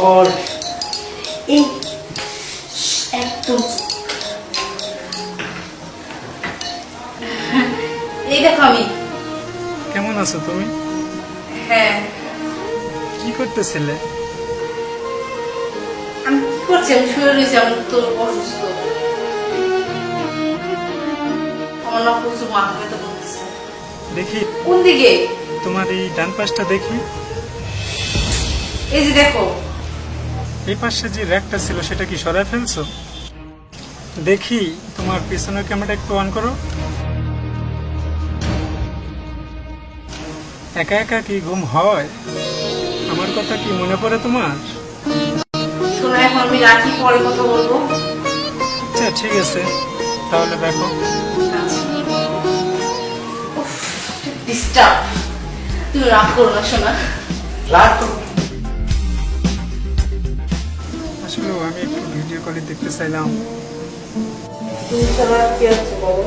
খবর? এই একদম এই দেখো আমি। কেমন আছো তুমি? হ্যাঁ, কি করতেছিলে? আমি কি করছি? আমি শুয়ে রয়েছি, আমি তো অসুস্থ। আমার না প্রচুর মাথা ব্যথা করতেছে। দেখি কোন দিকে? তোমার এই ডান পাশটা দেখি। এই যে দেখো। এই পাশে যে র্যাকটা ছিল সেটা কি সরায় ফেলছো? দেখি তোমার পিছনের ক্যামেরাটা একটু অন করো। একা একা কি ঘুম হয়? আমার কথা কি মনে পড়ে তোমার? শোনো, এখন আমি রাখি, পরে কথা বলবো। আচ্ছা ঠিক আছে, তাহলে দেখো। ডিস্টার্ব, তুমি রাগ করো না শোনা। রাগ করো। আসলে আমি একটু ভিডিও কলে দেখতে চাইলাম। তুমি কি আছে বলো?